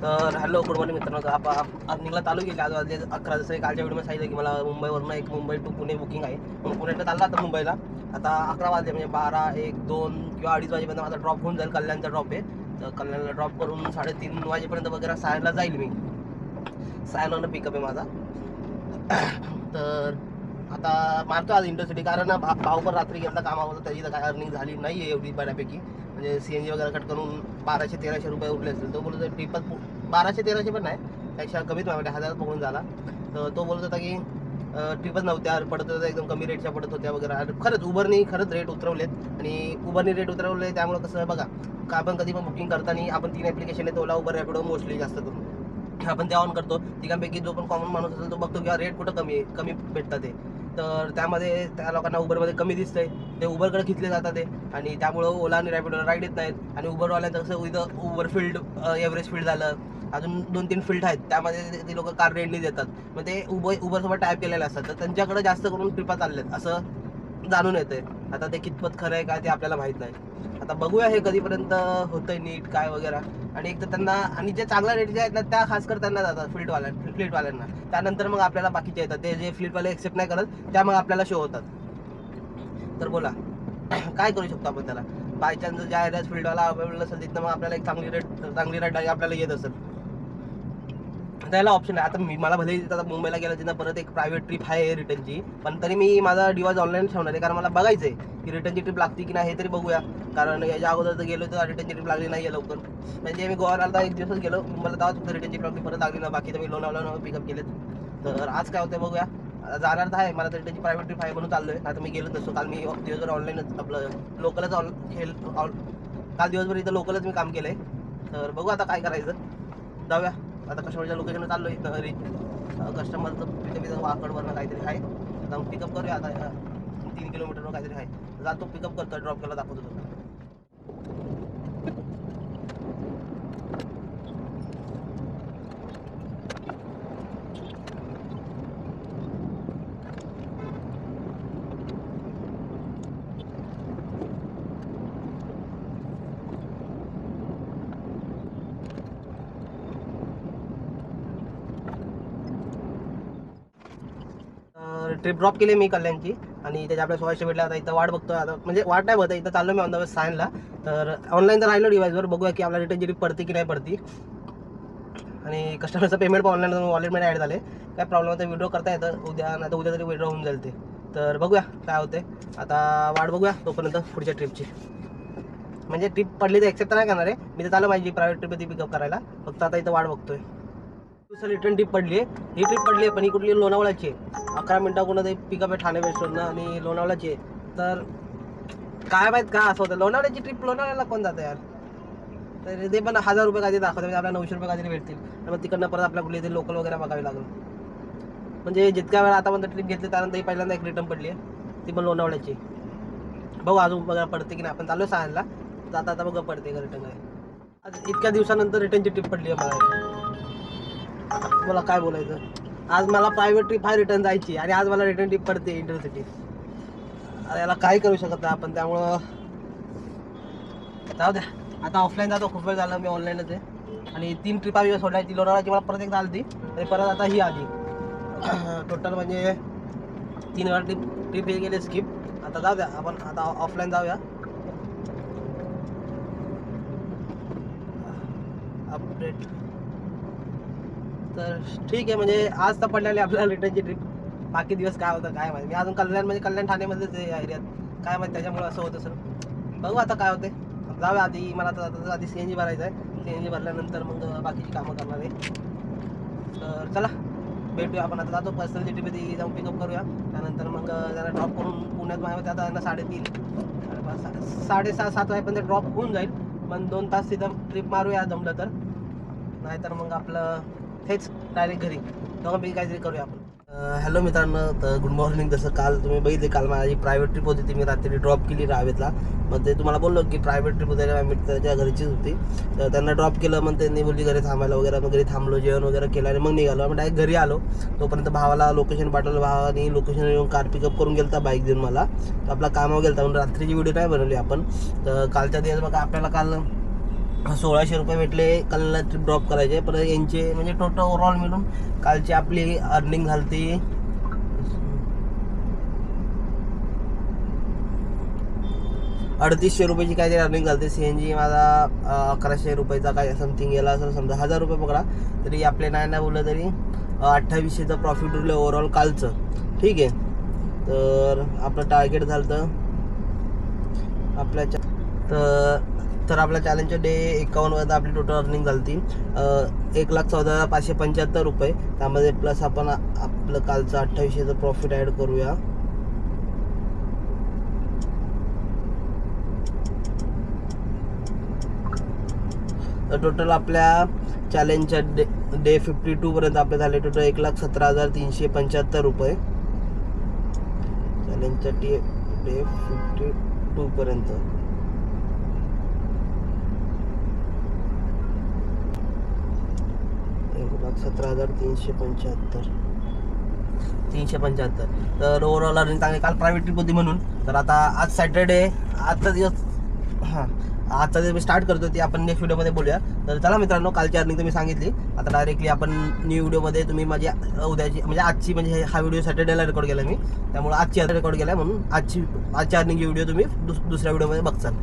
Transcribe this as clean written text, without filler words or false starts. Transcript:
तर hello good morning मित्रांनो. आज निघला चालू केली. आज वाजले 11. जसं कालच्या व्हिडिओमध्ये सांगितलं की मला मुंबईवरनं एक मुंबई टू पुणे बुकिंग आहे. मग पुण्याला चालला आता मुंबईला. आता 11 वाजले म्हणजे 12, 1, 2 किंवा 2:30 वाजेपर्यंत माझा ड्रॉप होऊन जाईल. कल्याणचा ड्रॉप आहे. तर कल्याणला ड्रॉप करून 3:30 वाजेपर्यंत वगैरे सायनला जाईल मी. सायनवरनं पिकअप आहे माझा. तर आता मारतो आज इंटरसिटी, कारण भाऊ पण रात्री गेला कामावर. त्याची तर काय अर्निंग झाली नाही आहे एवढी बऱ्यापैकी. म्हणजे CNG वगैरे कट करून 1200-1300 रुपये उरले असतील. तो बोलतो ट्रिपच 1200-1300 पण नाही, त्यापेक्षा कमीच म्हणजे 1000 पकडून झाला. तर तो बोलत होता की ट्रिपच नव्हत्या, पडत होत्या एकदम कमी रेटच्या पडत होत्या वगैरे. आणि खरंच उबरनी खरंच रेट उतरवलेत. आणि उबरनी रेट उतरवले त्यामुळे कसं बघा, का आपण कधी पण बुकिंग करताना आपण 3 ॲप्लिकेशन आहेत, ओला, उबर, रॅपिडो मोस्टली जास्त करून आपण ते ऑन करतो. तिघांपैकी जो पण कॉमन माणूस असेल तो बघतो की रेट कुठं कमी भेटतात ते. तर त्यामध्ये त्या लोकांना उबरमध्ये कमी दिसतंय, ते उबरकडे खिचले जातात ते. आणि त्यामुळं ओला आणि रॅपिडोला राईड येत नाहीत. आणि उबरवाल्यांचं कसं इथं उबर फील्ड, एव्हरेज फील्ड झालं, अजून 2-3 फील्ड आहेत, त्यामध्ये ते लोक कार रेंटनी देतात. मग ते उबरसोबत टाईप केलेले असतात. तर त्यांच्याकडे जास्त करून ट्रिपा चालल्यात असं जाणून येतंय. आता ते कितपत खरं आहे काय ते आपल्याला माहीत नाही. आता बघूया हे कधीपर्यंत होतंय नीट काय वगैरे. आणि एक तर त्यांना, आणि जे चांगल्या रेटचे आहेत ना त्या खासकर त्यांना जातात फ्लीटवाल्यांना. त्यानंतर मग आपल्याला बाकीचे येतात, ते जे फ्लीटवाले एक्सेप्ट नाही करत त्या मग आपल्याला शो होतात. तर बोला काय करू शकतो आपण त्याला. बाय चान्स ज्या एरियात फील्डवाला अवेलेबल असेल तिथं मग आपल्याला एक चांगली रेट आपल्याला येत असेल, त्याला ऑप्शन आहे. आता मला भले आता मुंबईला गेलं तिथं परत एक प्रायव्हेट ट्रिप आहे रिटर्नची, पण तरी मी माझा डिव्हाइस ऑनलाईन ठेवणार आहे. कारण मला बघायचं आहे की रिटर्नची ट्रिप लागते की नाही हे तरी बघूया. कारण याच्या अगोदर तर गेलो तर रिटर्नची ट्रिप लागली नाही आहे लवकर. म्हणजे मी गोव्याला आता 1 दिवसच गेलो, मुंबईला तेव्हाच फक्त रिटर्नची ट्रिप परत लागली ना. बाकी तर मी लोणावळा पिकअप केलेत. तर आज काय होतं बघूया. जाणार तर आहे, मला तर रिटर्नची प्रायव्हेट ट्रिप आहे म्हणून चाललोय. आता मी गेलो नसतो, काल मी दिवसभर ऑनलाईनच आपलं लोकलच काल दिवसभर इथं लोकलच मी काम केलंय. तर बघू आता काय करायचं. जाऊया आता कस्टमरच्या लोकेशनला चाललो आहे घरी. कस्टमरचं तिथं वाकडवरनं काहीतरी आहे. आता पिकअप करूया. आता 3 किलोमीटरवर काहीतरी आहे, जातो पिकअप करतो, ड्रॉप केला दाखवतो तुम्हाला. ट्रिप ड्रॉप केली मी कल्याणची, आणि त्याच्या आपल्या 1600 भेटल्या. आता इथं वाट बघतोय. आता म्हणजे वाट नाही बघत, इथं चाललो मी ऑन द वे सायनला. तर ऑनलाईन तर राहिलो डिवाईसवर, बघूया की आपल्याला रिटर्नची ट्रिप पडते की नाही पडती. आणि कस्टमरचं पेमेंट पण ऑनलाईन वॉलेटमध्ये ॲड झाले. काय प्रॉब्लेम होता व्हिडिओ करता येतं उद्या, नाही तर उद्या तरी विड्रॉ होऊन जाईल ते. तर बघूया काय होते. आता वाट बघूया तोपर्यंत पुढच्या ट्रिपची. म्हणजे ट्रिप पडली तर एक्सेप्ट नाही करणार आहे मी. तर चालू माझी प्रायव्हेट ट्रिप ती पिकअप करायला. फक्त आता इथं वाट बघतोय. दुसरी रिटर्न ट्रिप पडली आहे. ही ट्रिप पडली आहे पण ही कुठली लोणावळ्याची आहे. 11 मिनिटाकडून ते पिकअप आहे ठाणे वेस्टवरनं, आणि लोणावळ्याची आहे. तर काय माहीत काय असं होतं. लोणावळ्याची ट्रिप लोणावळ्याला कोण जातं यार. तर ते पण 1000 रुपये काहीतरी दाखवते, म्हणजे आपल्याला 900 रुपये काहीतरी भेटतील. आणि मग तिकडनं परत आपल्या कुठली तरी लोकल वगैरे बघावी लागेल. म्हणजे जितक्या वेळा आतापर्यंत ट्रिप घेतली त्यानंतर ही पहिल्यांदा एक रिटर्न पडली आहे, ती पण लोणावळ्याची. बघू अजून बघा पडते की नाही. आपण चालू सांगायला आता बघा पडते का रिटर्न आहे. आज इतक्या दिवसानंतर रिटर्नची ट्रिप पडली आहे मला काय बोलायचं. आज मला प्रायव्हेट ट्रिप आहे रिटर्न जायची, आणि आज मला रिटर्न ट्रिप पडते इंटरसिटी. याला काही करू शकत नाही आपण, त्यामुळं जाऊ द्या. आता ऑफलाईन जातो, खूप वेळ झाला मी ऑनलाईनच आहे. आणि 3 ट्रिपा मी सोडल्या. ती लोणावळ्याची मला परत एकदा आली ती, आणि परत आता ही आली. टोटल म्हणजे 3 वेळा ट्रिप हे गेले स्किप. आता जाऊ द्या, आपण आता ऑफलाईन जाऊया. अपडेट तर ठीक आहे. म्हणजे आज तर पडलेली आपल्याला रिटर्नची ट्रिप. बाकी दिवस काय होतं काय माहिती. मी अजून कल्याण म्हणजे कल्याण ठाणेमध्येच आहे या एरियात, काय माहिती त्याच्यामुळे असं होतं सर. बघू आता काय होते. जाऊया आधी. मला आता आधी CNG भरायचं आहे. CNG भरल्यानंतर मग बाकीची कामं करणार आहे. तर चला भेटूया आपण. आता जातो पर्सनल सिटीमध्ये जाऊन पिकअप करूया. त्यानंतर मग जरा ड्रॉप करून पुण्यात माझ्या आता त्यांना 3:30 7:30 वाजेपर्यंत ड्रॉप होऊन जाईल. पण 2 तास तिथं ट्रिप मारूया जमलं तर, नाहीतर मग आपलं हेच डायरेक्ट घरी दोघांपैकी काहीतरी करूया आपण. हॅलो मित्रांनो, तर गुड मॉर्निंग. जसं काल तुम्ही बघितले, काल माझी प्रायव्हेट ट्रिप होती ती मी रात्री ड्रॉप केली रावेतला. मग ते तुम्हाला बोललो की प्रायव्हेट ट्रिप होती, मित्राच्या घरचीच होती. तर त्यांना ड्रॉप केलं. मग त्यांनी बोलली घरी थांबायला वगैरे. मग घरी थांबलो, जेवण वगैरे केलं, आणि मग निघालो. मग डायरेक्ट घरी आलो. तोपर्यंत भावाला लोकेशन पाठवलं. भावाने लोकेशन येऊन कार पिकअप करून गेलता बाईक देऊन मला. तर आपला कामावर गेलता म्हणून रात्रीची व्हिडिओ नाही बनवली आपण. तर कालच्या दिवस बघा आपल्याला काल 1600 रुपये भेटले कालला ट्रिप ड्रॉप करायचे. परत यांचे म्हणजे टोटल ओव्हरऑल मिळून कालची आपली अर्निंग झाली 3800 रुपयाची काहीतरी अर्निंग झाली. CNG माझा 1100 रुपयाचा काय समथिंग गेला असेल समजा. 1000 रुपये पकडा तरी आपले नाही बोललं तरी 2800चं प्रॉफिट उरलं ओव्हरऑल कालचं. ठीक आहे. तर आपलं टार्गेट झालं आपल्या तर आपल्या चॅलेंजच्या डे 51 आपली टोटल अर्निंग झाली 1,14,575 रुपये. त्यामध्ये प्लस आपण आपलं कालचं 2800चं प्रॉफिट ॲड करूया. तर टोटल आपल्या चॅलेंजच्या डे 52 पर्यंत आपले झाले टोटल 1,17,375 रुपये चॅलेंजच्या डे 52 पर्यंत. $17,375 तर ओव्हरऑल अर्निंग चांगली. काल प्रायव्हेट ट्रिप होती म्हणून. तर आता आज सॅटर्डे आजचा दिवस आजचा दिवस मी स्टार्ट करतो ती आपण नेक्स्ट व्हिडिओमध्ये बोलूया. तर चला मित्रांनो, कालची अर्निंग तुम्ही सांगितली. आता डायरेक्टली आपण न्यू व्हिडिओमध्ये तुम्ही माझी उद्याची म्हणजे आजची म्हणजे हा व्हिडिओ सॅटर्डेला रेकॉर्ड केला मी, त्यामुळे आजची रेकॉर्ड केला म्हणून आजची अर्निंगची व्हिडिओ तुम्ही दुसऱ्या व्हिडिओमध्ये बघचाल.